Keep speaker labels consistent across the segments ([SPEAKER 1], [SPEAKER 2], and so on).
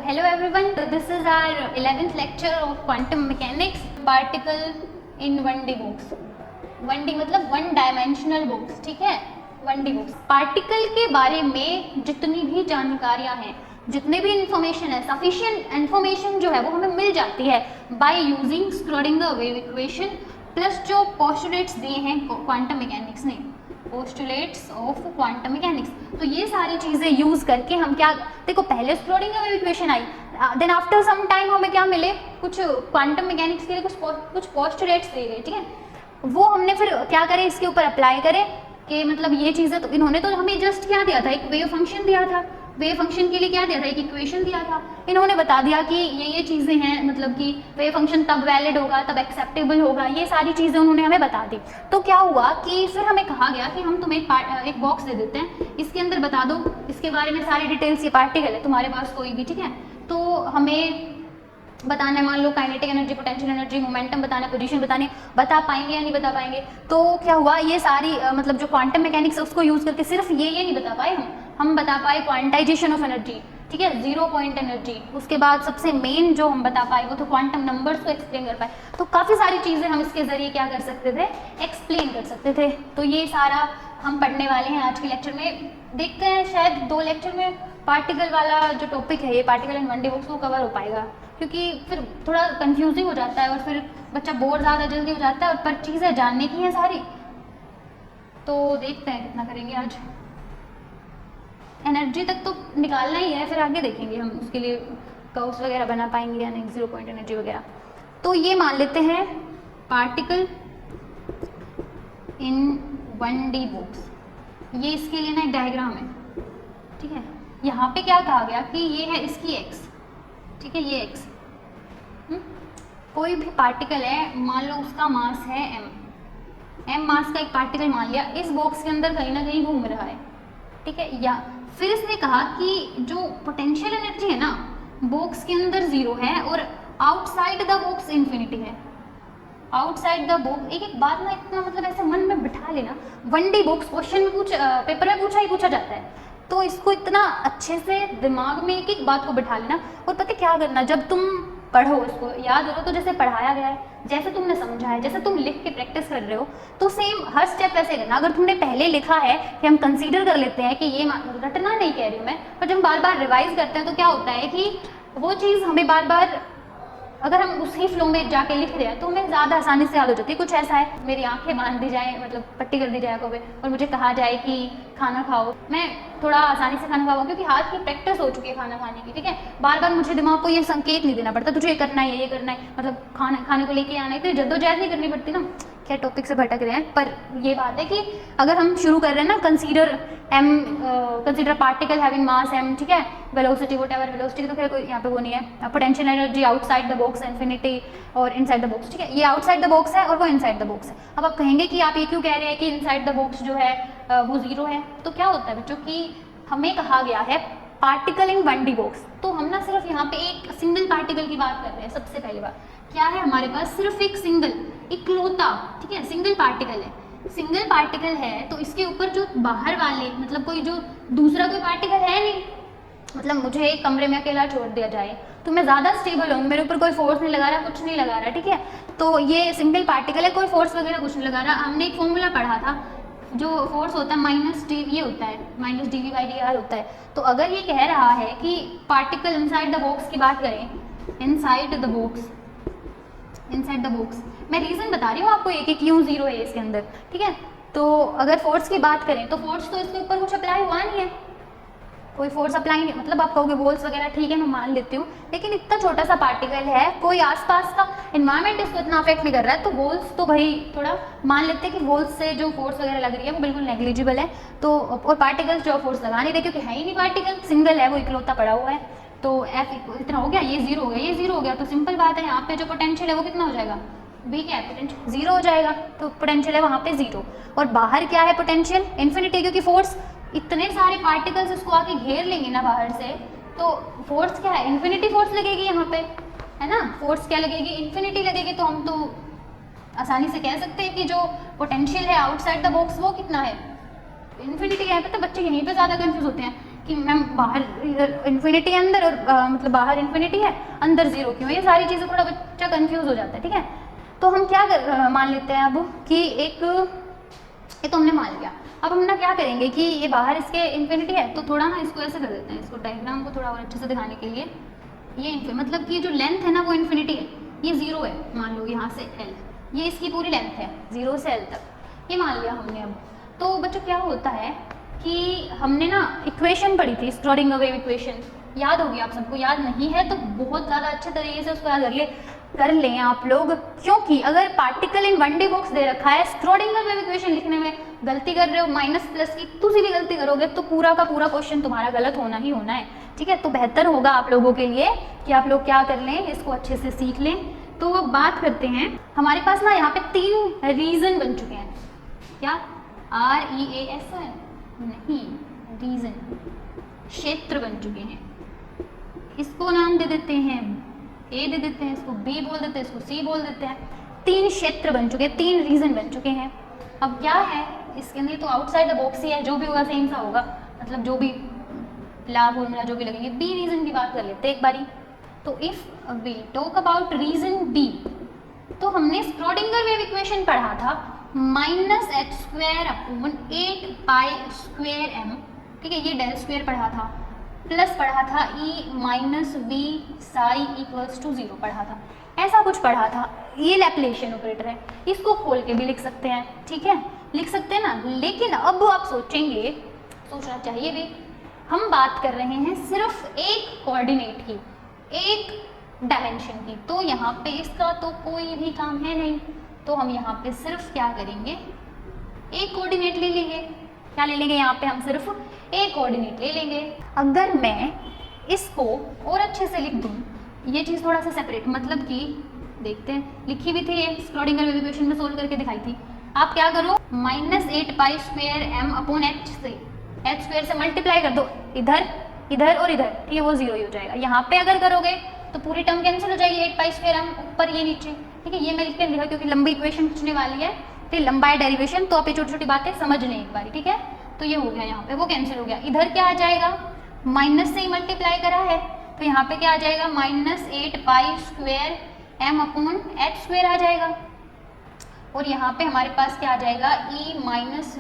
[SPEAKER 1] hello everyone, this is our 11th lecture of quantum mechanics, particle in 1D box. 1D मतलब one dimensional box, ठीक है, 1D box. Particle के बारे में जितनी भी जानकारियां हैं, जितने भी इंफॉर्मेशन है, सफिशिएंट इंफॉर्मेशन जो है वो हमें मिल जाती है by using Schrödinger wave equation plus जो पोस्टुलेट्स दिए हैं क्वांटम मैकेनिक्स ने, पोस्टुलेट्स ऑफ क्वांटम मैकेनिक्स। तो ये सारी चीज़ें यूज़ करके हम क्या, देखो पहले स्क्रोडिंगर वेव इक्वेशन आई, देन आफ्टर सम टाइम हमें क्या मिले, कुछ क्वांटम मैकेनिक्स के लिए कुछ पोस्टुलेट्स दिए गए, ठीक है, वो हमने फिर क्या करें, इसके ऊपर अप्लाई करें कि मतलब ये चीज़ें, तो इन्होंने तो हमें जस्ट क्या दिया था, एक वेव फंक्शन दिया था, वेव फंक्शन के लिए क्या दिया था, एक इक्वेशन दिया था, इन्होंने बता दिया कि ये चीज़ें हैं, मतलब कि वेव फंक्शन तब वैलिड होगा, तब एक्सेप्टेबल होगा, ये सारी चीज़ें उन्होंने हमें बता दी। तो क्या हुआ कि फिर हमें कहा गया कि हम तुम्हें एक बॉक्स दे देते हैं, इसके अंदर बता दो इसके बारे में सारी डिटेल्स, ये पार्टिकल है तुम्हारे पास कोई भी, ठीक है, तो हमें बताना है, मान लो kinetic energy, potential energy, momentum बताना, पोजीशन बताने, बता पाएंगे या नहीं बता पाएंगे। तो क्या हुआ, ये सारी मतलब जो क्वांटम मैकेनिक्स है उसको यूज़ करके सिर्फ ये नहीं बता पाए हम बता पाए क्वांटाइजेशन ऑफ एनर्जी, ठीक है, जीरो पॉइंट एनर्जी। उसके बाद सबसे मेन जो हम बता पाए वो तो क्वांटम नंबर्स को एक्सप्लेन कर पाए। तो काफ़ी सारी चीज़ें हम इसके ज़रिए क्या कर सकते थे, एक्सप्लेन कर सकते थे। तो ये सारा हम पढ़ने वाले हैं आज के लेक्चर में। देखते हैं शायद 2 लेक्चर में पार्टिकल वाला जो टॉपिक है, ये पार्टिकल इन 1D बॉक्स, वो कवर हो पाएगा, क्योंकि फिर थोड़ा कंफ्यूजिंग हो जाता है और फिर बच्चा बोर ज़्यादा जल्दी हो जाता है, और पर चीज़ें जानने की हैं सारी। तो देखते हैं कितना करेंगे आज। एनर्जी तक तो निकालना ही है, फिर आगे देखेंगे हम उसके लिए कर्व्स वगैरह बना पाएंगे या नहीं, जीरो पॉइंट एनर्जी वगैरह। तो ये मान लेते हैं पार्टिकल इन 1D बॉक्स, ये इसके लिए ना एक डायग्राम है, ठीक है। यहाँ पे क्या कहा गया कि ये है इसकी x, ठीक है, ये x, कोई भी पार्टिकल है, मान लो उसका मास है m मास का एक पार्टिकल मान लिया, इस बॉक्स के अंदर कहीं ना कहीं घूम रहा है, ठीक है। या फिर इसने कहा कि जो पोटेंशियल एनर्जी है ना, बॉक्स के अंदर 0 है और आउटसाइड द बॉक्स इन्फिनिटी है। आउटसाइड द बॉक्स, एक बात ना इतना मतलब ऐसे मन में बिठा लेना, 1D बॉक्स क्वेश्चन में पेपर में पूछा जाता है, तो इसको इतना अच्छे से दिमाग में एक बात को बिठा लेना। और पता क्या करना, जब तुम पढ़ो इसको याद हो तो जैसे पढ़ाया गया है, जैसे तुमने समझा है, जैसे तुम लिख के प्रैक्टिस कर रहे हो, तो सेम हर स्टेप वैसे करना। अगर तुमने पहले लिखा है कि हम कंसीडर कर लेते हैं कि ये, रटना नहीं कह रही हूँ मैं, पर जब बार बार रिवाइज करते हैं तो क्या होता है कि वो चीज़ हमें बार बार, अगर हम उसी फ्लो में जाके लिख रहे हैं तो हमें ज़्यादा आसानी से याद हो जाती है। कुछ ऐसा है, मेरी आंखें बांध दी जाए, मतलब पट्टी कर दी जाए को और मुझे कहा जाए कि खाना खाओ, मैं थोड़ा आसानी से खाना खाऊंगा क्योंकि हाथ की प्रैक्टिस हो चुकी है खाना खाने की, ठीक है। बार बार मुझे दिमाग को ये संकेत नहीं देना पड़ता, तुझे ये करना है, ये करना है, मतलब खाने को लेके आना है, तो जद्दोजहद नहीं करनी पड़ती ना। क्या टॉपिक से भटक रहे हैं, पर ये बात है कि अगर हम शुरू कर रहे हैं ना, consider particle having mass m, ठीक है, वेलोसिटी व्हाटएवर वेलोसिटी, तो फिर कोई यहाँ पे वो नहीं है, potential energy outside the box infinity और इनसाइड द बॉक्स, ठीक है, ये आउटसाइड द बॉक्स है और वो इनसाइड द बॉक्स है। अब आप कहेंगे कि आप ये क्यों कह रहे हैं कि इनसाइड द बॉक्स जो है वो 0 है, तो क्या होता है बच्चों कि हमें कहा गया है पार्टिकल इन 1D बॉक्स, तो हम ना सिर्फ यहाँ पे एक सिंगल पार्टिकल की बात कर रहे हैं। सबसे पहली बात क्या है, हमारे पास सिर्फ एक सिंगल, इकलौता, ठीक है, सिंगल पार्टिकल है। सिंगल पार्टिकल है तो इसके ऊपर जो बाहर वाले, मतलब कोई जो दूसरा कोई पार्टिकल है नहीं, मतलब मुझे एक कमरे में अकेला छोड़ दिया जाए तो मैं ज़्यादा स्टेबल हूँ, मेरे ऊपर कोई फोर्स नहीं लगा रहा, कुछ नहीं लगा रहा, ठीक है, तो ये सिंगल पार्टिकल है, कोई फोर्स वगैरह कुछ नहीं लगा रहा। हमने एक फॉर्मूला पढ़ा था, जो फोर्स होता है माइनस डी, ये होता है माइनस dV/dr होता है। तो अगर ये कह रहा है कि पार्टिकल इनसाइड द बॉक्स की बात करें, इनसाइड द बॉक्स, मैं रीज़न बता रही हूँ आपको एक क्यों 0 है इसके अंदर, ठीक है। तो अगर फोर्स की बात करें तो फोर्स तो इसके ऊपर कुछ अप्लाई हुआ नहीं है, कोई फोर्स अप्लाई नहीं, मतलब आप कहोगे वोल्स वगैरह, ठीक है मैं मान लेती हूँ, लेकिन इतना छोटा सा पार्टिकल है, कोई आसपास का इन्वायरमेंट इसको इतना अफेक्ट नहीं कर रहा है, तो वोल्स तो भाई थोड़ा मान लेते हैं कि वोल्स से जो फोर्स वगैरह लग रही है वो बिल्कुल नेग्लिजिबल है। तो और पार्टिकल्स जो फोर्स लगा नहीं रहे क्योंकि है ही नहीं, पार्टिकल सिंगल है, वो इकलौता पड़ा हुआ है, तो F इतना हो गया, ये 0 हो गया, ये 0 हो गया, तो सिंपल बात है, यहाँ पे जो पोटेंशियल है वो कितना हो जाएगा, B क्या है, पोटेंशियल 0 हो जाएगा, तो पोटेंशियल है वहाँ पे 0, और बाहर क्या है पोटेंशियल इन्फिनिटी, क्योंकि फोर्स इतने सारे पार्टिकल्स इसको आके घेर लेंगे ना बाहर से, तो फोर्स क्या है, इन्फिनिटी फोर्स लगेगी यहाँ पे, है ना, फोर्स क्या लगेगी, इन्फिनिटी लगेगी। तो हम तो आसानी से कह सकते हैं कि जो पोटेंशियल है आउटसाइड द बॉक्स वो कितना है, इन्फिनिटी है। पता बच्चे यहीं पे ज़्यादा कंफ्यूज होते हैं कि मैम बाहर इन्फिनिटी है अंदर और मतलब बाहर इन्फिनिटी है अंदर जीरो क्यों, ये सारी चीज़ें थोड़ा बच्चा कंफ्यूज हो जाता है, ठीक है। तो हम क्या मान लेते हैं अब कि ये तो हमने मान लिया। अब हम ना क्या करेंगे कि ये बाहर इसके इन्फिनिटी है, तो थोड़ा ना इसको ऐसे कर देते हैं, इसको डायग्राम को थोड़ा और अच्छे से दिखाने के लिए। ये मतलब कि जो लेंथ है ना वो इन्फिनिटी है, ये जीरो है मान लो यहाँ से एल, ये इसकी पूरी लेंथ है जीरो से एल तक, ये मान लिया हमने। अब तो बच्चों क्या होता है कि हमने ना इक्वेशन पढ़ी थी, स्क्रोडिंगर वेव इक्वेशन, याद होगी आप सबको, याद नहीं है तो बहुत ज़्यादा अच्छे तरीके से उसको याद कर लें आप लोग, क्योंकि अगर पार्टिकल इन 1D बॉक्स दे रखा है, स्क्रोडिंगर वेव इक्वेशन लिखने में गलती कर रहे हो, माइनस प्लस की तुसी भी गलती करोगे तो पूरा का पूरा क्वेश्चन तुम्हारा गलत होना ही होना है, ठीक है। तो बेहतर होगा आप लोगों के लिए कि आप लोग क्या कर लें, इसको अच्छे से सीख लें। तो अब बात करते हैं, हमारे पास ना यहाँ पे 3 रीजन बन चुके हैं, क्या REASN नहीं, रीजन क्षेत्र बन चुके हैं। इसको नाम दे देते हैं A दे देते हैं, इसको B बोल देते हैं, इसको C बोल देते हैं। 3 क्षेत्र बन चुके हैं, 3 रीजन बन चुके हैं। अब क्या है इसके अंदर, तो आउटसाइड द बॉक्स ही है, जो भी होगा सेम सा होगा, मतलब जो भी ला फॉर्मूला जो भी लगेंगे। B रीजन की बात कर लेते हैं एक बारी। तो if we talk about region B, तो हमने स्क्रोडिंगर वेव इक्वेशन पढ़ा था -h²/8π²m, ठीक है, ये डेल स्क्वायर पढ़ा था, प्लस पढ़ा था E - V psi = 0 पढ़ा था, ऐसा कुछ पढ़ा था। ये लैप्लेशियन ऑपरेटर है, इसको खोल के भी लिख सकते हैं, ठीक है, लिख सकते हैं ना। लेकिन अब आप सोचेंगे, सोचना चाहिए भी, हम बात कर रहे हैं सिर्फ एक कोऑर्डिनेट की, एक डायमेंशन की, तो यहाँ पे इसका तो कोई भी काम है नहीं, तो हम यहाँ पे सिर्फ क्या करेंगे, एक कोऑर्डिनेट ले लेंगे। क्या ले लेंगे, यहाँ पे हम सिर्फ एक कोऑर्डिनेट ले लेंगे। अगर मैं इसको और अच्छे से लिख दूँ, ये चीज़ थोड़ा सा सेपरेट, मतलब कि देखते हैं, लिखी भी थी ये, स्क्रोडिंगर वेव इक्वेशन में सोल्व करके दिखाई थी। आप क्या करो, -8π²m/h से h² से मल्टीप्लाई कर दो, इधर इधर और इधर, ठीक है, वो 0 ही हो जाएगा। यहाँ पे अगर करोगे तो पूरी टर्म कैंसिल हो जाएगी, 8π²m ऊपर ये नीचे, ठीक है। ये मैं लिख के लिखा क्योंकि लंबी इक्वेशन पूछने वाली है, तो लंबा है डेरिवेशन, तो आप ये छोटी छोटी बातें समझ लें एक बारी, ठीक है। तो ये हो गया, यहाँ पे वो कैंसिल हो गया। इधर क्या आ जाएगा, माइनस से ही मल्टीप्लाई करा है, तो यहाँ पे क्या आ जाएगा, -8π²m/h² आ जाएगा। और यहाँ पे हमारे पास क्या आ जाएगा, E -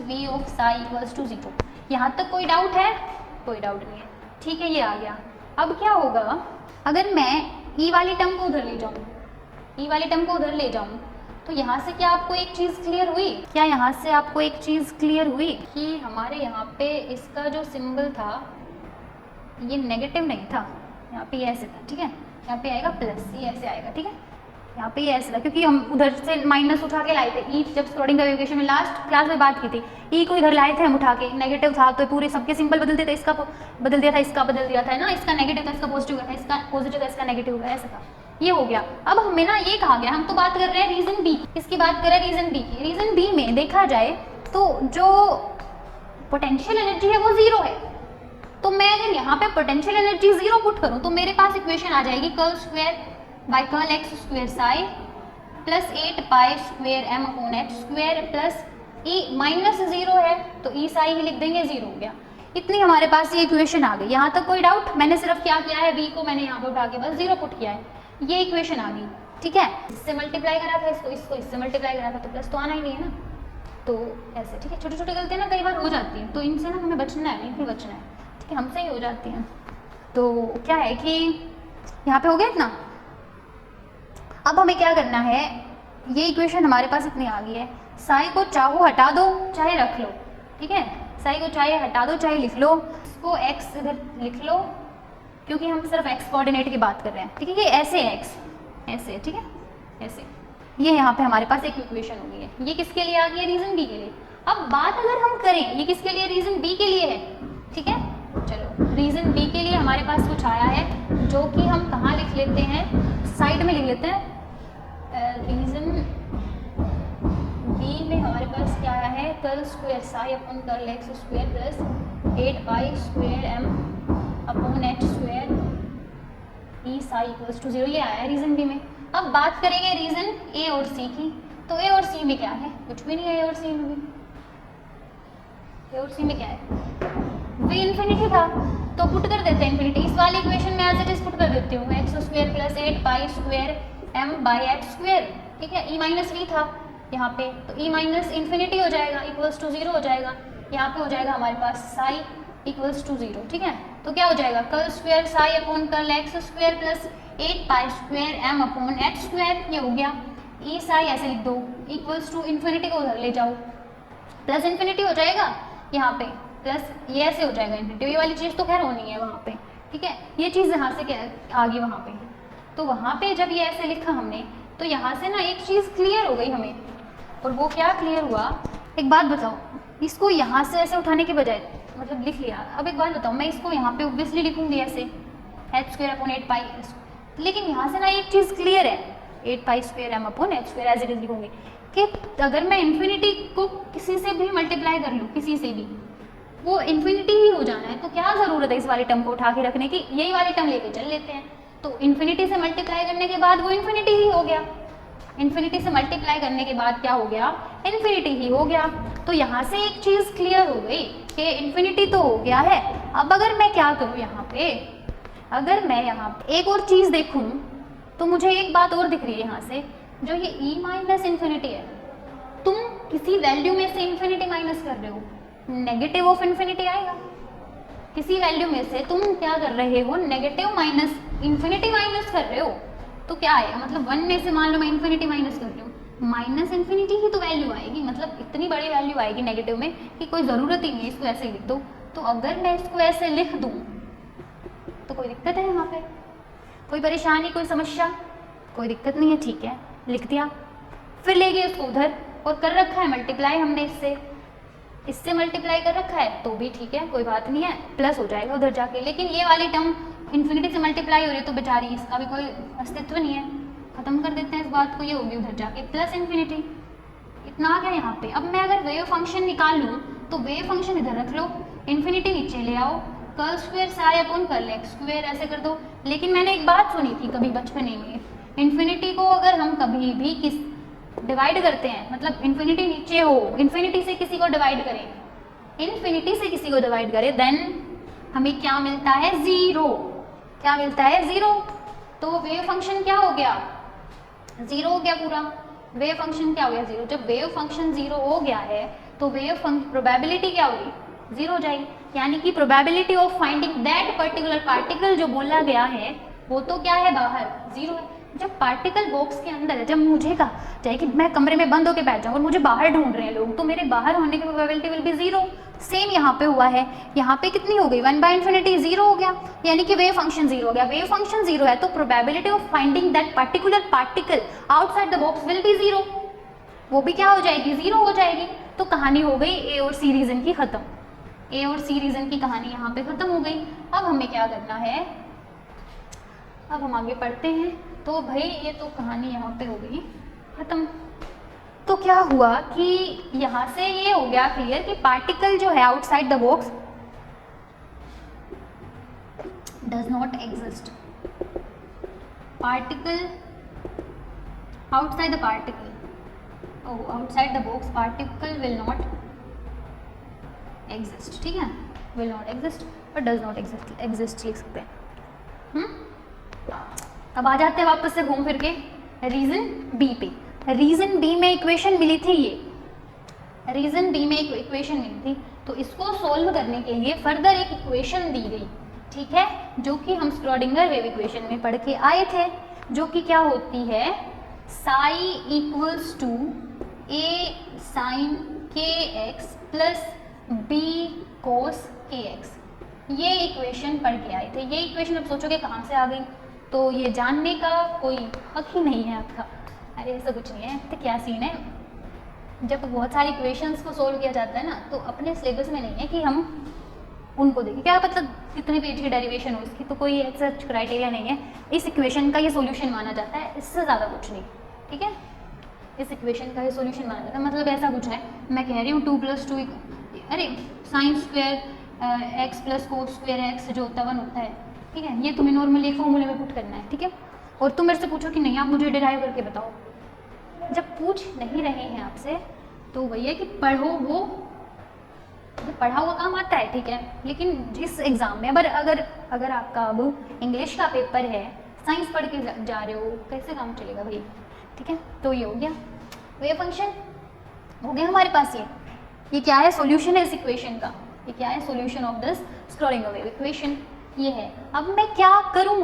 [SPEAKER 1] V psi = 0। यहाँ तक कोई डाउट है? कोई डाउट नहीं है, ठीक है, ये आ गया। अब क्या होगा, अगर मैं E वाली टर्म को उधर ले जाऊँ, E वाली टर्म को उधर ले जाऊँ, तो यहाँ से क्या आपको एक चीज़ क्लियर हुई, क्या यहाँ से आपको एक चीज़ क्लियर हुई कि हमारे यहाँ पे इसका जो सिंबल था ये नेगेटिव नहीं था, यहाँ पे ये ऐसे था, ठीक है, यहाँ पे आएगा प्लस, ये ऐसे आएगा, ठीक है, यहाँ पे ये ऐसे था, क्योंकि हम उधर से माइनस उठा के लाए थे। ई जब स्क्रोडिंगर वेव इक्वेशन में लास्ट क्लास में बात की थी, ई को इधर लाए थे हम उठा के, नेगेटिव था तो पूरे सबके सिंबल बदलते थे, इसका बदल दिया था, इसका बदल दिया था ना, इसका नेगेटिव था, इसका पॉजिटिव था, इसका पॉजिटिव था, इसका नेगेटिव था, ऐसा था, ये हो गया। अब हमें ना ये कहा गया, हम तो बात कर रहे हैं रीजन बी, इसकी बात कर रहे हैं रीजन बी की। रीजन बी में देखा जाए तो जो पोटेंशियल एनर्जी है वो 0 है, तो मैं अगर यहाँ पे पोटेंशियल एनर्जी 0 पुट करूँ तो मेरे पास इक्वेशन आ जाएगी कर्l² psi plus 8π²m/h² plus E -0 है तो E psi ही लिख देंगे, 0 हो गया। इतनी हमारे पास ये इक्वेशन आ गई। यहाँ तक कोई डाउट? मैंने सिर्फ क्या किया है, V को मैंने यहाँ पे उठा के बस 0 पुट किया है, ये इक्वेशन आ गई, ठीक है। इससे मल्टीप्लाई करा था, इसको इससे मल्टीप्लाई करा था, तो प्लस तो आना ही नहीं है ना, तो ऐसे, ठीक है। छोटी छोटी गलतियाँ ना कई बार हो जाती हैं, तो इनसे ना हमें बचना है, इनसे बचना है, ठीक है, हमसे ही हो जाती हैं। तो क्या है कि यहाँ पे हो गया इतना। अब हमें क्या करना है, ये इक्वेशन हमारे पास इतनी आ गई है, साई को चाहो हटा दो चाहे रख लो, ठीक है, साई को चाहे हटा दो चाहे लिख लो, इसको x इधर लिख लो क्योंकि हम सिर्फ x कोऑर्डिनेट की बात कर रहे हैं, ठीक है। ये ऐसे है x, ऐसे, ठीक है, ऐसे, ये यहाँ पे हमारे पास एक इक्वेशन हो गई है। ये किसके लिए आ गई है, रीजन बी के लिए। अब बात अगर हम करें ये किसके लिए, रीजन बी के लिए है, ठीक है। चलो रीजन बी के लिए हमारे पास कुछ आया है जो कि हम कहाँ लिख लेते हैं, साइड में लिख लेते हैं। रीजन बी में हमारे पास क्या आया है, curl square psi upon curl x square plus 8π²m/h² E psi = 0, ये आया है रीजन बी में। अब बात करेंगे रीजन ए और सी की, तो ए और सी में क्या है, कुछ भी नहीं है। ए और सी में भी, ए और सी में क्या है, वी इन्फिनिटी था तो पुट कर देते हैं इन्फिनिटी। इस वाली इक्वेशन में एज इट इज पुट कर देती हूँ x square plus 8 pi square m by x square, ठीक है। ई माइनस वी था यहाँ पे, तो ई माइनस इन्फिनिटी हो जाएगा इक्वल्स टू 0 हो जाएगा। यहाँ पे हो जाएगा हमारे पास साई इक्वल्स टू 0, ठीक है। तो क्या हो जाएगा curl square psi upon curl x square plus 8 pi square m upon x square, ये हो गया। ई साई ऐसे लिख दो इक्वल्स टू इन्फिनिटी को उधर ले जाओ, प्लस इन्फिनिटी हो जाएगा यहाँ पे, प्लस ये ऐसे हो जाएगा इन्फिनिटी। ये वाली चीज़ तो खैर होनी है वहाँ पे, ठीक है। ये चीज़ यहाँ से क्या आ गई वहाँ पे, तो वहाँ पे जब ये ऐसे लिखा हमने तो यहाँ से ना एक चीज़ क्लियर हो गई हमें। और वो क्या क्लियर हुआ, एक बात बताओ, इसको यहाँ से ऐसे उठाने के बजाय मतलब लिख लिया। अब एक बात बताओ, मैं इसको यहाँ पे ऑब्वियसली लिखूंगी ऐसे एच स्क्वायर अपॉन 8 पाई, लेकिन यहाँ से ना एक चीज़ क्लियर है 8 pi square m upon h square as it is लिखूंगी कि अगर मैं इन्फिनिटी को किसी से भी मल्टीप्लाई कर लूँ, किसी से भी, वो इन्फिनिटी ही हो जाना है। तो क्या ज़रूरत है इस वाली टर्म को उठा के रखने की, यही वाली टर्म लेके चल लेते हैं। तो इन्फिनिटी से मल्टीप्लाई करने के बाद वो इन्फिनिटी ही हो गया। इन्फिनिटी से मल्टीप्लाई करने के बाद क्या हो गया, इन्फिनिटी ही हो गया। तो यहाँ से एक चीज़ क्लियर हो गई कि इन्फिनिटी तो हो गया है। अब अगर मैं क्या करूँ यहाँ पे, अगर मैं यहाँ पे एक और चीज़ देखूँ तो मुझे एक बात और दिख रही है यहाँ से, जो ये ई माइनस इन्फिनिटी है, तुम किसी वैल्यू में से इन्फिनिटी माइनस कर रहे हो, नेगेटिव ऑफ इन्फिनिटी आएगा। किसी वैल्यू में से तुम क्या कर रहे हो, नेगेटिव माइनस इन्फिनिटी माइनस कर रहे हो, तो क्या आएगा, मतलब 1 में से मान लो मैं इन्फिनिटी माइनस कर रही हूँ, माइनस इन्फिनिटी ही तो वैल्यू आएगी। मतलब इतनी बड़ी वैल्यू आएगी नेगेटिव में कि कोई ज़रूरत ही नहीं है इसको ऐसे ही लिख दो। तो अगर मैं इसको ऐसे लिख दूँ तो कोई दिक्कत है यहाँ पे, कोई परेशानी, कोई समस्या, कोई दिक्कत नहीं है, ठीक है, लिख दिया। फिर ले गए इसको उधर और कर रखा है मल्टीप्लाई हमने इससे मल्टीप्लाई कर रखा है, तो भी ठीक है, कोई बात नहीं है, प्लस हो जाएगा उधर जाके। लेकिन ये वाली टर्म इन्फिनिटी से मल्टीप्लाई हो रही है तो बेचारी इसका भी कोई अस्तित्व नहीं है, खत्म कर देते हैं इस बात को। ये होगी उधर जाके प्लस इन्फिनिटी, इतना आ गया यहाँ पे। अब मैं अगर वेव फंक्शन निकाल लूँ तो वेव फंक्शन इधर रख लो, इन्फिनिटी नीचे ले आओ, curl square psi upon curl x square ऐसे कर दो। लेकिन मैंने एक बात सुनी थी कभी बचपने में, इन्फिनिटी को अगर हम कभी भी किस डिवाइड करते हैं, मतलब इन्फिनिटी नीचे हो, इन्फिनिटी से किसी को डिवाइड करें, इन्फिनिटी से किसी को डिवाइड करें, देन हमें क्या मिलता है, 0। क्या मिलता है, 0। तो वेव फंक्शन क्या हो गया, 0 हो गया पूरा। वेव फंक्शन क्या हो गया, 0। जब वेव फंक्शन 0 हो गया है तो वेव फंक्शन प्रोबेबिलिटी क्या होगी, 0 हो जाएगी। यानी कि probability of finding that particular particle जो बोला गया है वो तो क्या है, बाहर 0 है। जब पार्टिकल बॉक्स के अंदर है, जब मुझे कहा चाहे कि मैं कमरे में बंद होकर बैठ जाऊँ और मुझे बाहर ढूंढ रहे हैं लोग, तो मेरे बाहर होने की प्रोबेबिलिटी विल बी 0। सेम यहाँ पे हुआ है, यहाँ पे कितनी हो गई, 1/∞ 0 हो गया, यानी कि वेव फंक्शन 0 हो गया। वेव फंक्शन 0 है तो probability of finding that particular particle outside the box will be 0, वो भी क्या हो जाएगी, 0 हो जाएगी। तो कहानी हो गई ए और सी रीजन की खत्म, ए और सी रीजन की कहानी यहाँ पे खत्म हो गई। अब हमें क्या करना है, अब हम आगे पढ़ते हैं। तो भाई ये तो कहानी यहाँ पे हो गई खत्म। तो क्या हुआ कि यहाँ से ये हो गया क्लियर कि पार्टिकल जो है outside the box does not exist. Particle outside the particle, outside the box particle will not exist, ठीक है, विल नॉट एग्जिस्ट और डज नॉट एग्जिस्ट लिख सकते हैं। अब आ जाते हैं वापस से घूम फिर के रीजन बी पे। रीजन बी में इक्वेशन मिली थी, ये रीजन बी में एक इक्वेशन मिली थी, तो इसको सोल्व करने के लिए फर्दर एक इक्वेशन दी गई, ठीक है, जो कि हम स्क्रॉडिंगर वेव इक्वेशन में पढ़ के आए थे, जो कि क्या होती है, psi equals to A sine k x plus B cos k x. ये इक्वेशन पढ़ के आए थे। ये इक्वेशन अब सोचोगे कहाँ से आ गई, तो ये जानने का कोई हक ही नहीं है आपका। अरे ऐसा कुछ नहीं है, तो क्या सीन है, जब बहुत सारी इक्वेशंस को सोल्व किया जाता है ना, तो अपने सिलेबस में नहीं है कि हम उनको देखें, क्या मतलब कितने पेज की डेरिवेशन हो इसकी, तो कोई ऐसा क्राइटेरिया नहीं है। इस इक्वेशन का ये सोल्यूशन माना जाता है, इससे ज़्यादा कुछ नहीं, ठीक है। इस इक्वेशन का ये सोल्यूशन माना जाता है, मतलब ऐसा कुछ है, मैं कह रही हूँ 2 + 2 अरे sine square x plus cos square x जो होता है 1 होता है, ठीक है। ये तुम्हें नॉर्मली एक फॉर्मूले में पुट करना है, ठीक है। और तुम मेरे से पूछो कि नहीं आप मुझे डिराइव करके बताओ, जब पूछ नहीं रहे हैं आपसे तो वही है कि पढ़ो वो पढ़ा हुआ काम आता है, ठीक है, लेकिन जिस एग्जाम में अगर आपका अब इंग्लिश का पेपर है, साइंस पढ़ के जा रहे हो, कैसे काम चलेगा भाई, ठीक है। तो ये हो गया वेव फंक्शन, हो गया हमारे पास। ये क्या है, सॉल्यूशन है इस इक्वेशन का। ये क्या है, solution of this Schrodinger wave equation ये है। अब मैं क्या करूं,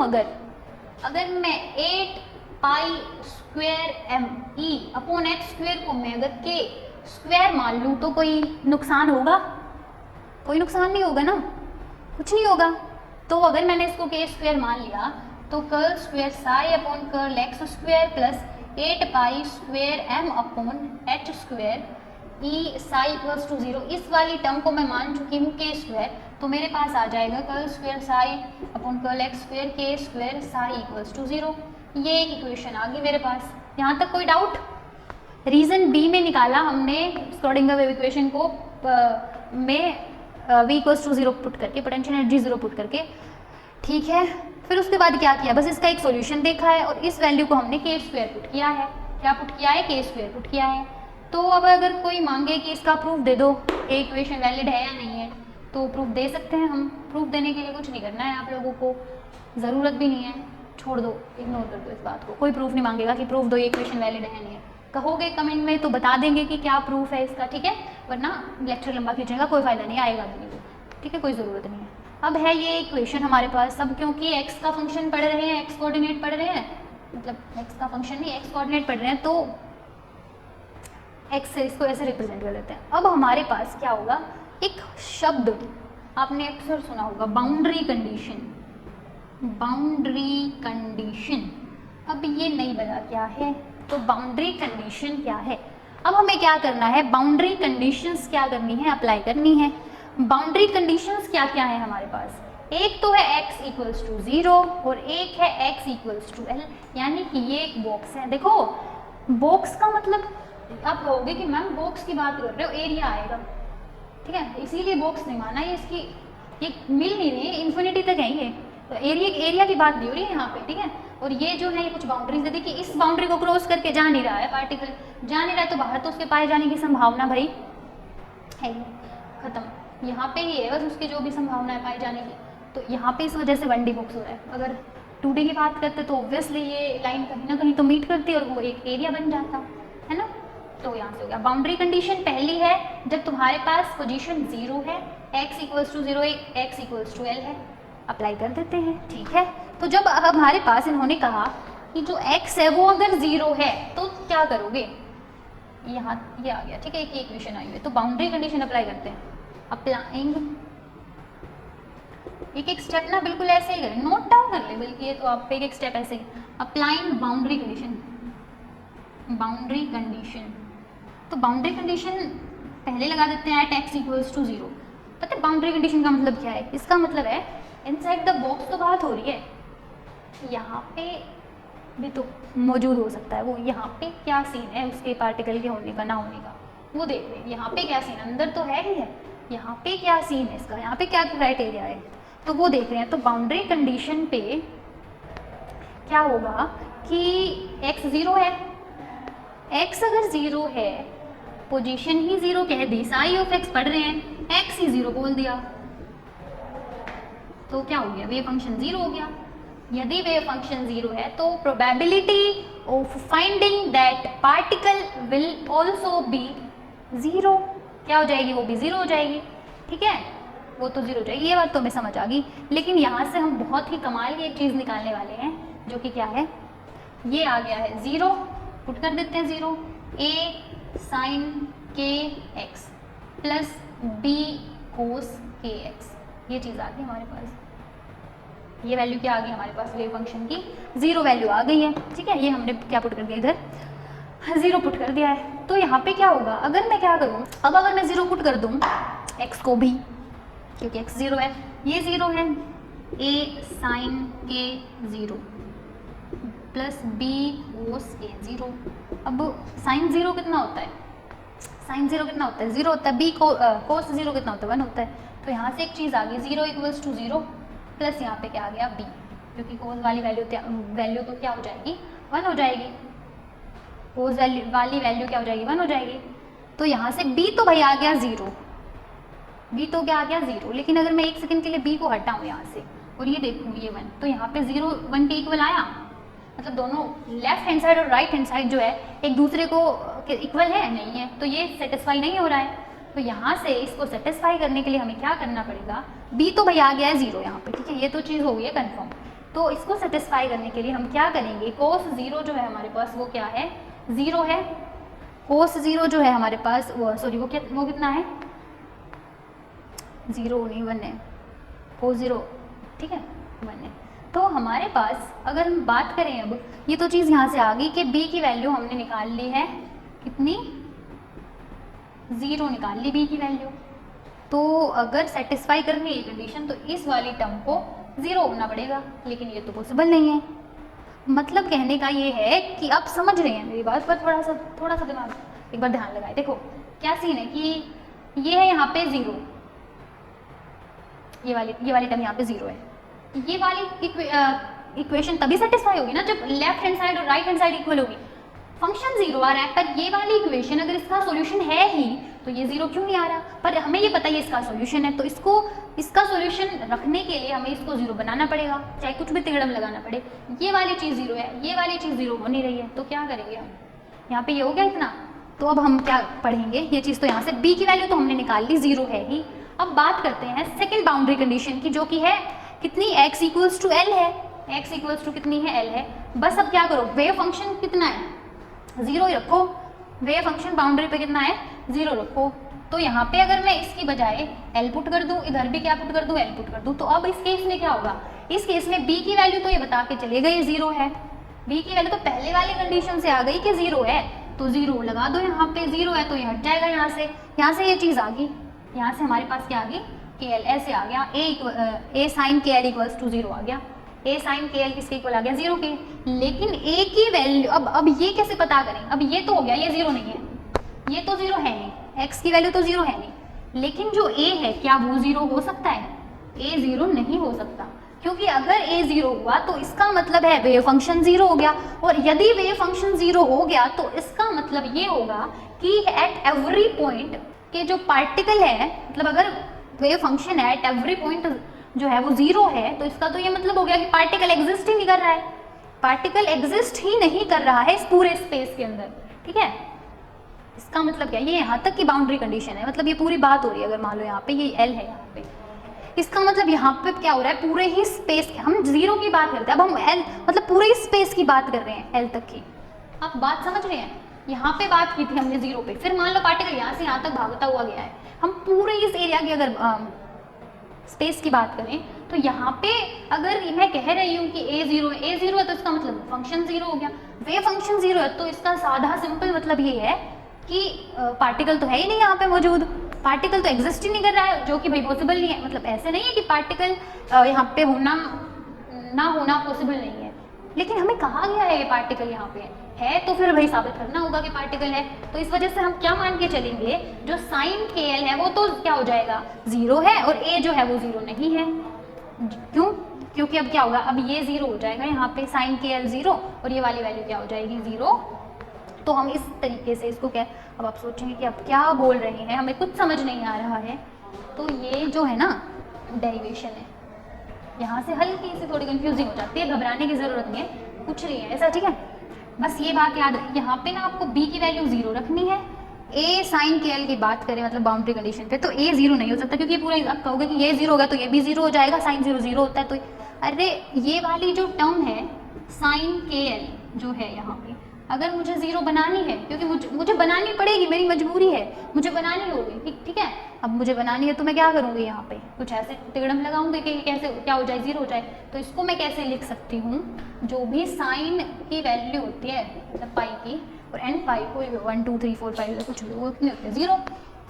[SPEAKER 1] अगर मैं 8 pi square m E upon x square को मैं अगर के स्क्वायर मान लूँ तो कोई नुकसान होगा? कोई नुकसान नहीं होगा ना, कुछ नहीं होगा। तो अगर मैंने इसको के स्क्वायर मान लिया तो curl square psi upon curl x square plus 8 pi square m upon h square E psi equals to 0, इस वाली टर्म को मैं मान चुकी हूँ के स्क्वायर, तो मेरे पास आ जाएगा curl square psi upon curl x square के स्क्वायर साई इक्वल्स टू 0। ये एक इक्वेशन आ गई मेरे पास। यहाँ तक कोई डाउट? रीजन बी में निकाला हमने स्क्रोडिंगर वेव इक्वेशन को में v इक्वल्स टू 0 पुट करके, पोटेंशियल एनर्जी 0 पुट करके, ठीक है। फिर उसके बाद क्या किया, बस इसका एक सॉल्यूशन देखा है और इस वैल्यू को हमने के स्क्वायर पुट किया है। क्या पुट किया है, के स्क्वायर पुट किया है। तो अब अगर कोई मांगे कि इसका प्रूफ दे दो, ये इक्वेशन वैलिड है या नहीं है, तो प्रूफ दे सकते हैं हम। प्रूफ देने के लिए कुछ नहीं करना है आप लोगों को, ज़रूरत भी नहीं है, छोड़ दो, इग्नोर कर दो इस बात को। कोई प्रूफ नहीं मांगेगा कि प्रूफ दो ये इक्वेशन वैलिड है या नहीं है। कहोगे कमेंट में तो बता देंगे कि क्या प्रूफ है इसका, ठीक है, वरना लेक्चर लंबा खींचेगा, कोई फायदा नहीं आएगा भी नहीं, ठीक है, कोई ज़रूरत नहीं है। अब है ये इक्वेशन हमारे पास सब, क्योंकि एक्स का फंक्शन पढ़ रहे हैं, एक्स कोऑर्डिनेट पढ़ रहे हैं, मतलब एक्स का फंक्शन नहीं एक्स कोऑर्डिनेट पढ़ रहे हैं, तो एक्स से इसको ऐसे रिप्रेजेंट कर देते हैं। अब हमारे पास क्या होगा, एक शब्द आपने अक्सर सुना होगा, बाउंड्री कंडीशन। बाउंड्री कंडीशन, अब ये नहीं बता क्या है, तो बाउंड्री कंडीशन क्या है। अब हमें क्या करना है, बाउंड्री कंडीशंस क्या करनी है, अप्लाई करनी है। बाउंड्री कंडीशंस क्या क्या है हमारे पास, एक तो है x इक्वल्स टू 0 और एक है x इक्वल्स टू l, यानी कि ये एक बॉक्स है। देखो बॉक्स का मतलब आप कहोगे कि मैम बॉक्स की बात कर रहे हो, एरिया आएगा, ठीक है, इसीलिए बॉक्स नहीं माना, ये इसकी ये मिल नहीं रही है, इन्फिनिटी तक है ये, तो एरिया की बात नहीं हो रही है यहाँ पे, ठीक है। और ये जो है ये कुछ बाउंड्रीज है, देखिए इस बाउंड्री को क्रॉस करके जा नहीं रहा है पार्टिकल, जा नहीं रहा है, तो बाहर तो उसके पाए जाने की संभावना भाई है खत्म, यहाँ पे ही है बस उसकी जो भी संभावना है पाए जाने की। तो यहाँ पे इस वजह से 1D बॉक्स हो रहा है। अगर 2D की बात करते तो ऑब्वियसली ये लाइन कहीं ना कहीं तो मीट करती और वो एक एरिया बन जाता है ना। तो यहाँ से हो गया बाउंड्री कंडीशन। पहली है जब तुम्हारे पास पोजीशन 0 है, x equals to 0 x equals to l है, अप्लाई कर देते हैं, ठीक है। तो जब हमारे पास इन्होंने कहा कि जो x है वो अगर 0 है तो क्या करोगे, यहाँ ये आ गया, ठीक है, एक इक्वेशन आई हुई है, तो बाउंड्री कंडीशन अप्लाई करते हैं। अप्लाइंग एक स्टेप ना बिल्कुल ऐसे ही करें, नोट डाउन कर ले बल्कि ये, तो आप एक स्टेप ऐसे ही, applying boundary condition. Boundary condition, तो बाउंड्री कंडीशन पहले लगा देते हैं एट x इक्वल्स टू 0। पता है बाउंड्री कंडीशन का मतलब क्या है, इसका मतलब है इनसाइड द बॉक्स तो बात हो रही है, यहाँ पे भी तो मौजूद हो सकता है, वो यहाँ पे क्या सीन है उसके पार्टिकल के होने का ना होने का वो देख रहे हैं। यहाँ पे क्या सीन, अंदर तो है ही है, यहाँ पे क्या सीन है इसका, यहाँ पे क्या क्राइटेरिया है, तो वो देख रहे हैं। तो बाउंड्री कंडीशन पे क्या होगा कि x 0 है, x अगर 0 है, पोजीशन ही 0 कह दी, साई ऑफ x पढ़ रहे हैं, x ही 0 बोल दिया, तो क्या हो गया, वेव फंक्शन 0 हो गया। यदि वेव फंक्शन 0 है तो probability of finding that particle will also be 0, क्या हो जाएगी, वो भी 0 हो जाएगी, ठीक है, वो तो 0 हो जाएगी। ये बात तो हमें समझ आ गई। लेकिन यहाँ से हम बहुत ही कमाल की एक चीज़ निकालने वाले हैं, जो कि क्या है, ये आ गया है 0, पुट कर देते हैं 0, a sign k x plus b cos k x, ये चीज़ आ गई हमारे पास। ये वैल्यू क्या आ गई हमारे पास, वेव फंक्शन की 0 वैल्यू आ गई है, ठीक है। ये हमने क्या पुट कर दिया, इधर 0 पुट कर दिया है। तो यहाँ पे क्या होगा, अगर मैं क्या करूँ, अब अगर मैं 0 पुट कर दूँ x को भी, क्योंकि x 0 है, ये 0 है, a साइन के 0 प्लस b कोस के 0। अब साइन 0 कितना होता है, साइन 0 कितना होता है, 0 होता है, b को कोस 0 कितना होता है, 1 होता है। तो यहाँ से एक चीज़ आ गई, 0 इक्वल्स टू 0 प्लस यहाँ पे क्या आ गया b, क्योंकि कोस वाली वैल्यू तो क्या हो जाएगी, 1 हो जाएगी, कोस वाली वैल्यू क्या हो जाएगी, 1 हो जाएगी। तो यहाँ से b तो भाई आ गया 0, बी तो क्या आ गया 0, लेकिन अगर मैं 1 सेकंड के लिए बी को हटाऊँ यहाँ से और ये देखूँ ये 1, तो यहाँ पे 0 1 के इक्वल आया, मतलब दोनों लेफ्ट हैंड साइड और राइट हैंड साइड जो है एक दूसरे को इक्वल है, नहीं है, तो ये सेटिस्फाई नहीं हो रहा है। तो यहाँ से इसको सेटिस्फाई करने के लिए हमें क्या करना पड़ेगा, बी तो भाई आ गया है 0 यहाँ पे, ठीक है, ये तो चीज़ हो गई है कन्फर्म। तो इसको सेटिस्फाई करने के लिए हम क्या करेंगे, कोस 0 जो है हमारे पास वो क्या है, 0 है। कोस 0 जो है हमारे पास वो सॉरी वो कितना है, 0 नहीं 1 है, कोस 0 ठीक है 1 है। तो हमारे पास अगर हम बात करें अब, ये तो चीज़ यहाँ से आ गई कि b की वैल्यू हमने निकाल ली है कितनी, 0 निकाल ली b की वैल्यू। तो अगर सेटिस्फाई करनी है कंडीशन तो इस वाली टर्म को 0 होना पड़ेगा, लेकिन ये तो पॉसिबल नहीं है। मतलब कहने का ये है कि आप समझ रहे हैं मेरी बात पर, थोड़ा सा दिमाग एक बार ध्यान लगाए। देखो क्या सीन है कि ये है यहाँ पे 0, ये वाली टर्म यहाँ पे 0 है, ये वाली इक्वेशन तभी सेटिस्फाई होगी ना जब लेफ्ट हैंड साइड और राइट हैंड साइड इक्वल होगी। फंक्शन 0 आ रहा है पर ये वाली इक्वेशन अगर इसका सॉल्यूशन है ही तो ये 0 क्यों नहीं आ रहा, पर हमें ये पता है इसका सॉल्यूशन है, तो इसका सॉल्यूशन रखने के लिए हमें इसको 0 बनाना पड़ेगा, चाहे कुछ भी तिगड़म लगाना पड़े। ये वाली चीज़ 0 है, ये वाली चीज़ 0 हो नहीं रही है, तो क्या करेंगे हम, यहाँ पे ये हो गया इतना। तो अब हम क्या पढ़ेंगे, ये चीज़ तो यहाँ से b की वैल्यू तो हमने निकाल ली, 0 है ही। अब बात करते हैं सेकेंड बाउंड्री कंडीशन की, जो कि है कितनी, x इक्वल्स टू एल है, x इक्वल्स टू कितनी है, l है। बस अब क्या करो, वेव फंक्शन कितना है, 0 ही रखो, वेव फंक्शन बाउंड्री पे कितना है, 0 रखो। तो यहाँ पे अगर मैं इसकी बजाय l पुट कर दूँ, इधर भी क्या पुट कर दूँ, l पुट कर दूँ, तो अब इस केस में क्या होगा, इस केस में b की वैल्यू तो ये बता के चले गए 0 है, b की वैल्यू तो पहले वाली कंडीशन से आ गई कि 0 है, तो 0 लगा दो यहाँ पे, 0 है तो ये हट जाएगा यहाँ से ये चीज़ आ गई, यहाँ से हमारे पास क्या आ गई, के एल ऐसे आ गया, a साइन के एल इक्वल्स टू 0 आ गया, a साइन के एल किसके इक्वल आ गया, 0 के। लेकिन a की वैल्यू अब ये कैसे पता करें, अब ये तो हो गया, ये 0 नहीं है, ये तो 0 है नहीं, x की वैल्यू तो 0 है नहीं, लेकिन जो a है क्या वो 0 हो सकता है, a 0 नहीं हो सकता, क्योंकि अगर a 0 हुआ तो इसका मतलब है वेव फंक्शन 0 हो गया, और यदि वेव फंक्शन 0 हो गया तो इसका मतलब ये होगा कि एट एवरी पॉइंट के जो पार्टिकल है, मतलब अगर वेव फंक्शन है एट एवरी पॉइंट जो है वो 0 है, तो इसका तो ये मतलब हो गया कि पार्टिकल एग्जिस्ट ही नहीं कर रहा है, पार्टिकल एग्जिस्ट ही नहीं कर रहा है इस पूरे स्पेस के अंदर, ठीक है। इसका मतलब क्या, ये यहाँ तक की बाउंड्री कंडीशन है, मतलब ये पूरी बात हो रही है, अगर मान लो यहाँ पे ये एल है यहाँ पे, इसका मतलब यहाँ पे क्या हो रहा है, पूरे ही स्पेस, हम 0 की बात करते हैं, अब हम एल मतलब पूरे ही स्पेस की बात कर रहे हैं, एल तक की। आप बात समझ रहे हैं, यहाँ पे बात की थी हमने 0 पे, फिर मान लो पार्टिकल यहाँ से यहाँ तक भागता हुआ गया है, हम पूरे इस एरिया की अगर स्पेस की बात करें तो यहाँ पे अगर मैं कह रही हूँ कि a0 है तो इसका मतलब फंक्शन 0 हो गया, वेव फंक्शन 0 है तो इसका साधा सिंपल मतलब ये है कि पार्टिकल तो है ही नहीं यहाँ पे मौजूद, पार्टिकल तो एग्जिस्ट ही नहीं कर रहा है, जो कि भाई पॉसिबल नहीं है। मतलब ऐसे नहीं है कि पार्टिकल यहाँ पे होना ना होना पॉसिबल नहीं है, लेकिन हमें कहा गया है ये पार्टिकल यहाँ पे है, तो फिर भाई साबित करना होगा कि पार्टिकल है। तो इस वजह से हम क्या मान के चलेंगे, जो साइन के एल है वो तो क्या हो जाएगा 0 है, और ए जो है वो 0 नहीं है। क्यों, क्योंकि अब क्या होगा, अब ये 0 हो जाएगा यहाँ पे, साइन के एल 0 और ये वाली वैल्यू क्या हो जाएगी 0। तो हम इस तरीके से इसको क्या, अब आप सोचेंगे कि अब क्या बोल रहे हैं, हमें कुछ समझ नहीं आ रहा है। तो ये जो है ना डेरिवेशन है, यहाँ से हल्की सी थोड़ी कंफ्यूजिंग हो जाती है, घबराने की जरूरत नहीं है, कुछ नहीं है ऐसा, ठीक है। बस ये बात याद रखिए, यहाँ पे ना आपको b की वैल्यू 0 रखनी है। a साइन के एल की बात करें मतलब बाउंड्री कंडीशन पे, तो a 0 नहीं हो सकता, क्योंकि पूरा आप कहोगे कि ये 0 होगा तो ये भी 0 हो जाएगा, साइन 0 0 होता है, तो अरे ये वाली जो टर्म है साइन के एल जो है यहाँ पे, अगर मुझे 0 बनानी है, क्योंकि मुझे बनानी पड़ेगी, मेरी मजबूरी है, मुझे बनानी होगी, ठीक है। अब मुझे बनानी है तो मैं क्या करूँगी, यहाँ पे कुछ ऐसे तिगड़म लगाऊंगी कि कैसे क्या हो जाए 0 हो जाए। तो इसको मैं कैसे लिख सकती हूँ, जो भी साइन की वैल्यू होती है मतलब पाई की, और एन पाई कोई 1 2 3 4 5 कुछ भी वो कितने होते हैं 0,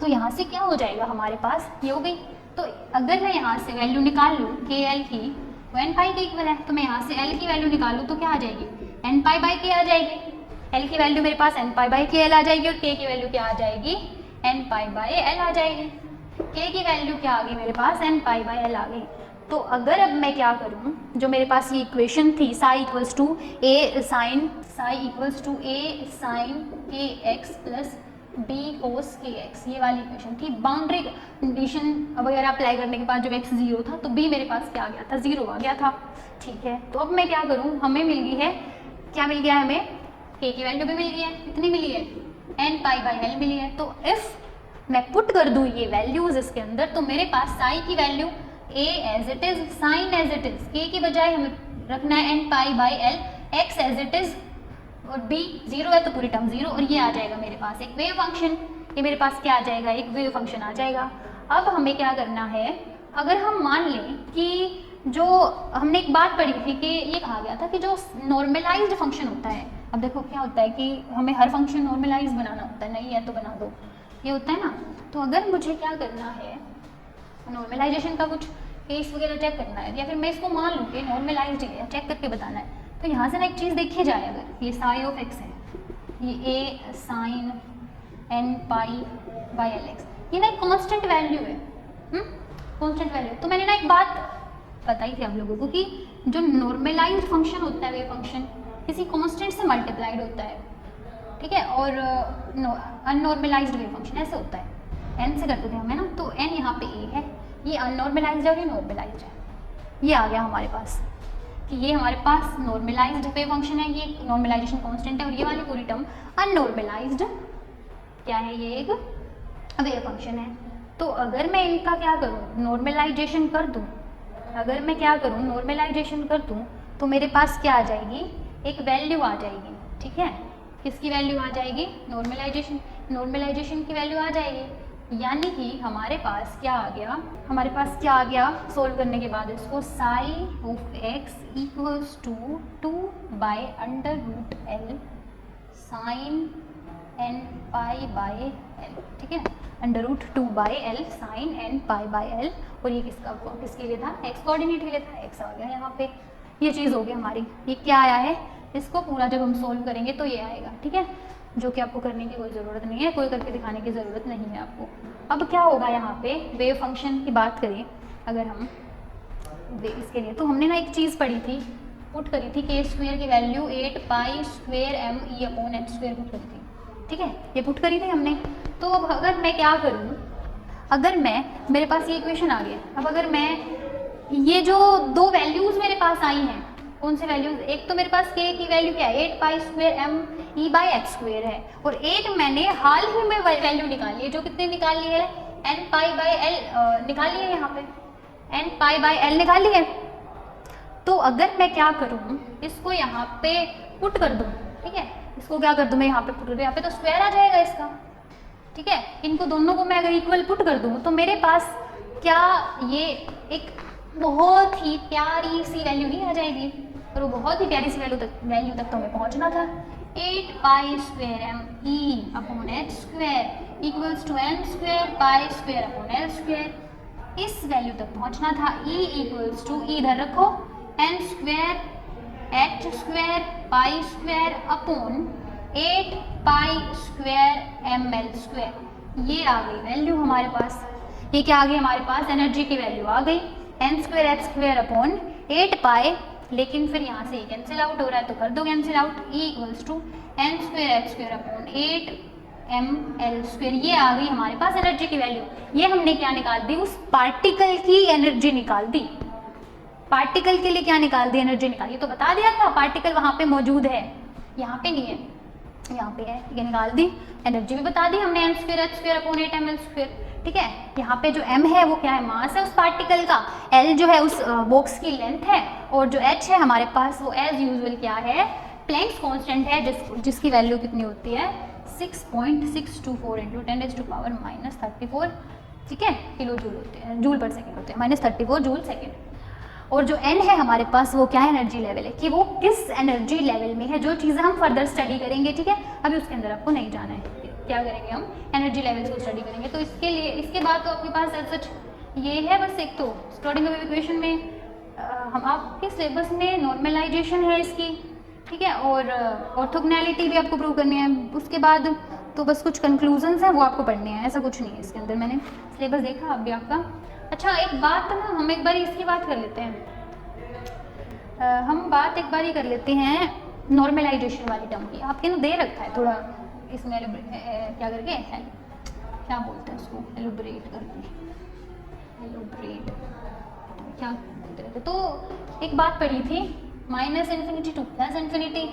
[SPEAKER 1] तो यहाँ से क्या हो जाएगा हमारे पास ये हो गई। तो अगर मैं यहाँ से वैल्यू निकाल लूँ के एल की, वो एन पाई के इक्वल है, तो मैं यहाँ से एल की वैल्यू निकालूँ तो क्या आ जाएगी, एन पाई बाई के आ जाएगी। एल की वैल्यू मेरे पास एन पाई बाई के एल आ जाएगी, और के की वैल्यू क्या आ जाएगी, एन पाई बाई एल आ जाएगी। के की वैल्यू क्या आ गई मेरे पास, एन पाई बाई एल आ गई। तो अगर अब मैं क्या करूँ, जो मेरे पास ये इक्वेशन थी psi equals to A sine k x plus B cos k x, ये वाली इक्वेशन थी। बाउंड्री कंडीशन वगैरह अप्लाई करने के बाद जब एक्स 0 था तो बी मेरे पास क्या आ गया था, 0 आ गया था। ठीक है, तो अब मैं क्या करूँ, हमें मिल गई है, क्या मिल गया है हमें, के की वैल्यू भी मिल गई है, कितनी मिली है, एन पाई बाई एल मिली है। तो इफ मैं पुट कर दूँ ये वैल्यूज इसके अंदर, तो मेरे पास साई की value A as it is, sine as it is, k की बजाय हमें रखना है n pi by L, x as it is, और बी 0 है तो पूरी टर्म 0, और ये आ जाएगा मेरे पास एक वेव फंक्शन। ये मेरे पास क्या आ जाएगा, एक वेव फंक्शन आ जाएगा। अब हमें क्या करना है, अगर हम मान लें कि जो हमने एक बात पढ़ी थी कि ये कहा गया था कि जो नॉर्मलाइज्ड फंक्शन होता है, अब देखो क्या होता है कि हमें हर फंक्शन नॉर्मलाइज बनाना होता है, नहीं है तो बना दो, ये होता है ना। तो अगर मुझे क्या करना है, नॉर्मलाइजेशन का कुछ केस वगैरह चेक करना है, या फिर मैं इसको मान लूँ कि नॉर्मलाइज्ड है, चेक करके बताना है, तो यहाँ से ना एक चीज़ देखी जाए, अगर ये साई ऑफ एक्स है, ये A sine n pi by L x, ये ना एक कॉन्स्टेंट वैल्यू है, कॉन्स्टेंट वैल्यू। तो मैंने ना एक बात बताई थी आप लोगों को कि जो नॉर्मलाइज्ड फंक्शन होता है, वे फंक्शन किसी कांस्टेंट से मल्टीप्लाइड होता है, ठीक है, और अननॉर्मलाइज्ड वे फंक्शन ऐसे होता है, एन से करते थे हमें ना, तो एन यहाँ पे ए है, ये अननॉर्मलाइज्ड है और ये नॉर्मलाइज्ड है, ये आ गया हमारे पास कि ये हमारे पास नॉर्मलाइज्ड वे फंक्शन है, ये नॉर्मलाइजेशन कांस्टेंट है, और ये वाली पूरी टर्म अननॉर्मलाइज्ड क्या है, ये एक वेव फंक्शन है। तो अगर मैं इनका क्या करूँ, नॉर्मलाइजेशन कर दूँ, अगर मैं क्या करूँ नॉर्मलाइजेशन कर दूँ, तो मेरे पास क्या आ जाएगी, एक वैल्यू आ जाएगी, ठीक है, किसकी वैल्यू आ जाएगी, नॉर्मलाइजेशन की वैल्यू आ जाएगी। यानी कि हमारे पास क्या आ गया, हमारे पास क्या आ गया सोल्व करने के बाद इसको, psi of x equals to 2 by under root l sine n pi by l, ठीक है, under root 2 by l sine n pi by l, और ये किसके लिए था, एक्स कोऑर्डिनेट के लिए था, एक्स आ गया यहाँ पे, ये चीज़ हो गई हमारी। ये क्या आया है, इसको पूरा जब हम सोल्व करेंगे तो ये आएगा, ठीक है, जो कि आपको करने की कोई ज़रूरत नहीं है, कोई करके दिखाने की ज़रूरत नहीं है आपको। अब क्या होगा यहाँ पे, वेव फंक्शन की बात करें अगर हम इसके लिए, तो हमने ना एक चीज़ पढ़ी थी, पुट करी थी, के स्क्वेयर की value 8 pi square m E upon h square put करी थी, ठीक है, ये पुट करी थी हमने। तो अब अगर मैं क्या करूँ, अगर मैं, मेरे पास ये इक्वेशन आ गया, अब अगर मैं ये जो दो वैल्यूज़ मेरे पास आई हैं, कौन से वैल्यूज, एक तो मेरे पास के की वैल्यू क्या है, 8 pi square m E by x square है, और एक मैंने हाल ही में वैल्यू निकाली है, जो कितने निकाली है, एन पाई बाई एल निकाली है, यहाँ पे एन पाई बाई एल निकाली है। तो अगर मैं क्या करूँ, इसको यहाँ पे पुट कर दूँ, ठीक है, इसको क्या कर दूँ मैं यहाँ पे पुट कर दूँ, यहाँ पे तो स्क्वायर आ जाएगा इसका, ठीक है, इनको दोनों को मैं अगर इक्वल पुट कर दूँ तो मेरे पास क्या, ये एक बहुत ही प्यारी सी वैल्यू नहीं आ जाएगी, और वो बहुत ही प्यारी सी वैल्यू तक तो हमें पहुंचना था। 8 pi square m E upon h square equals to n square pi square upon l square, इस वैल्यू तक पहुंचना था। ई इक्वल्स टू, इधर रखो, n square h square pi square upon 8 pi square m l square, ये आ गई value हमारे पास। ये क्या आ गई हमारे पास, एनर्जी की वैल्यू आ गई, n square h square upon 8 pi, लेकिन फिर यहाँ से कैंसिल आउट हो रहा है तो कर दो cancel out, E equals to n square h square upon 8 m l square, ये आ गई हमारे पास एनर्जी की वैल्यू। ये हमने क्या निकाल दी, उस पार्टिकल की एनर्जी निकाल दी, पार्टिकल के लिए क्या निकाल दी, एनर्जी निकाली, तो बता दिया था पार्टिकल वहाँ पे मौजूद है, यहाँ पे नहीं है, यहाँ पे है, ये निकाल दी, एनर्जी भी बता दी हमने, n square h square upon 8 m l square, ठीक है। यहाँ पे जो m है वो क्या है, मास है उस पार्टिकल का, l जो है उस बॉक्स की लेंथ है, और जो h है हमारे पास वो एज यूजुअल क्या है, प्लैंक्स कांस्टेंट है, जिसकी वैल्यू कितनी होती है 6.624 इंटू 10⁻⁻34, ठीक है, किलो जूल होते हैं, जूल पर सेकेंड होते हैं, -34 जूल सेकेंड। और जो n है हमारे पास वो क्या है, एनर्जी लेवल है, कि वो किस एनर्जी लेवल में है, जो चीज़ें हम फर्दर स्टडी करेंगे, ठीक है, अभी उसके अंदर आपको नहीं जाना है, क्या करेंगे हम एनर्जी लेवल्स को स्टडी करेंगे। तो इसके लिए, इसके बाद तो आपके पास सच ये है बस एक तो स्टडी ऑफ इक्वेशन में हम आपके सिलेबस में नॉर्मलाइजेशन है इसकी, ठीक है, और ऑर्थोगोनैलिटी भी आपको प्रूव करनी है, उसके बाद तो बस कुछ कंक्लूजन्स हैं वो आपको पढ़ने हैं, ऐसा कुछ नहीं है इसके अंदर, मैंने सिलेबस देखा अभी आपका। अच्छा एक बात ना, हम एक बार इसकी बात कर लेते हैं, हम बात एक बार ही कर लेते हैं नॉर्मलाइजेशन वाली टर्म की, आपके ना दे रखा है थोड़ा इसमें क्या करके क्या बोलते हैं उसको, एलोबरेट करके, एलोबरेट क्या बोलते रहते। तो एक बात पढ़ी थी, -∞ to +∞,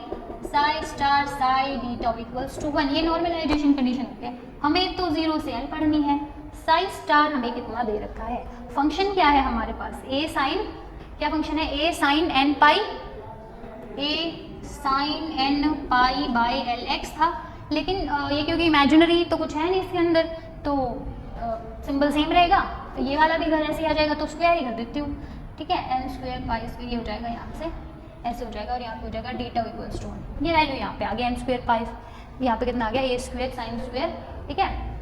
[SPEAKER 1] psi star psi d tau equals to 1, ये नॉर्मलाइजेशन कंडीशन होती है। हमें तो 0 से L पढ़नी है। साई स्टार हमें कितना दे रखा है, फंक्शन क्या है हमारे पास, ए साइन, क्या फंक्शन है, A sine n pi, A sine n pi by L x था, लेकिन ये क्योंकि इमेजिनरी तो कुछ है नहीं इसके अंदर, तो सिंबल सेम रहेगा, तो ये वाला भी घर ऐसे आ जाएगा, तो स्क्वायर ही कर देती हूँ, ठीक है। एन स्क्वायर पाई स्क्वायर ये हो जाएगा, यहाँ से ऐसे हो जाएगा, और यहाँ पे हो जाएगा डी टाउ इक्वल्स टू 1, ये वैल्यू यहाँ पे आ गया, एन स्क्वायर पाई, यहाँ पे कितना आ गया, ए स्क्वायर साइन स्क्वायर, ठीक है।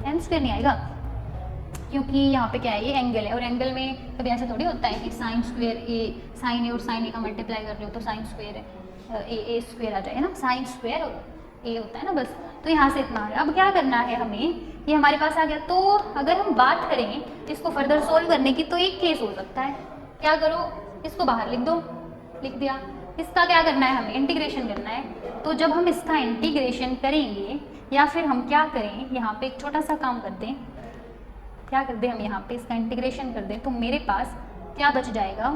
[SPEAKER 1] एन स्क्वायर नहीं आएगा क्योंकि यहाँ पे क्या है, ये एंगल है, और एंगल में कभी ऐसा थोड़ी होता है कि साइन स्क्वायर ए, साइन ए और साइन ए का मल्टीप्लाई कर रहे हो तो साइन स्क्वायर है ए स्क्वायर आ जाएगा ना, साइन स्क्वायर और ए होता है ना बस। तो यहाँ से इतना आ गया। अब क्या करना है हमें, ये हमारे पास आ गया। तो अगर हम बात करें इसको फर्दर सोल्व करने की, तो एक केस हो सकता है, क्या करो, इसको बाहर लिख दो, लिख दिया। इसका क्या करना है, हमें इंटीग्रेशन करना है। तो जब हम इसका इंटीग्रेशन करेंगे, या फिर हम क्या करें, यहाँ पे एक छोटा सा काम कर दें, क्या कर दें हम यहाँ पे इसका इंटीग्रेशन कर दें, तो मेरे पास क्या बच जाएगा,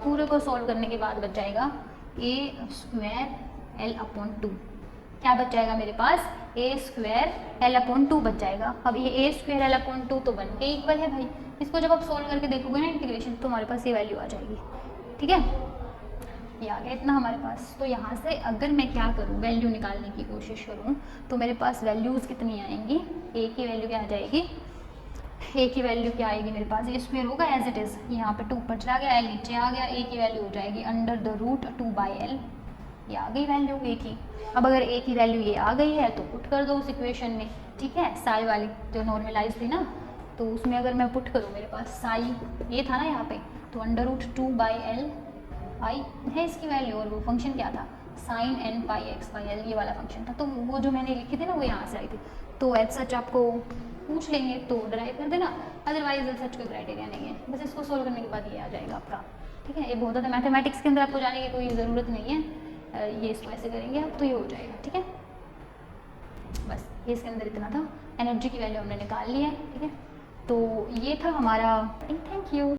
[SPEAKER 1] पूरे को सॉल्व करने के बाद बच जाएगा ए स्क्वायर एल अपॉन 2, क्या बच जाएगा मेरे पास, ए स्क्वायर एल अपॉन 2 बच जाएगा। अब ये ए स्क्वायर एल अपॉन 2 तो 1 के इक्वल है भाई। इसको जब आप सॉल्व करके देखोगे ना इंटीग्रेशन, तो हमारे पास ये वैल्यू आ जाएगी, ठीक है, ये आ गया इतना हमारे पास। तो यहाँ से अगर मैं क्या करूँ, वैल्यू निकालने की कोशिश करूँ, तो मेरे पास वैल्यूज़ कितनी आएंगी, ए की वैल्यू क्या आ जाएगी, ए की वैल्यू क्या आएगी मेरे पास, ए स्क्वायर होगा एज इट इज़, यहाँ पे 2 ऊपर चला गया, एल नीचे आ गया, ए की वैल्यू हो जाएगी अंडर द रूट 2/L, ये आ गई वैल्यू ए की। अब अगर ए की वैल्यू ये आ गई है तो पुट कर दो उस इक्वेशन में, ठीक है, साई वाली जो नॉर्मलाइज थी ना, तो उसमें अगर मैं पुट करूँ, मेरे पास साई ये था ना यहाँ पे, तो अंडर रूट 2/L आई है इसकी वैल्यू, और वो फंक्शन क्या था, sine n pi x by L, ये वाला फंक्शन था। तो वो जो मैंने लिखी थी ना, वो यहाँ से आई थी। तो एज सच आपको पूछ लेंगे तो ड्राइव कर देना, अदरवाइज सच कोई क्राइटेरिया नहीं है, बस इसको सोल्व करने के बाद ये आ जाएगा आपका, ठीक है। ये बहुत ज़्यादा मैथमेटिक्स के अंदर आपको जाने की कोई ज़रूरत नहीं है, ये इसको ऐसे करेंगे आप तो ये हो जाएगा, ठीक है। बस ये इसके अंदर इतना था, एनर्जी की वैल्यू हमने निकाल ली है, ठीक है। तो ये था हमारा, थैंक यू।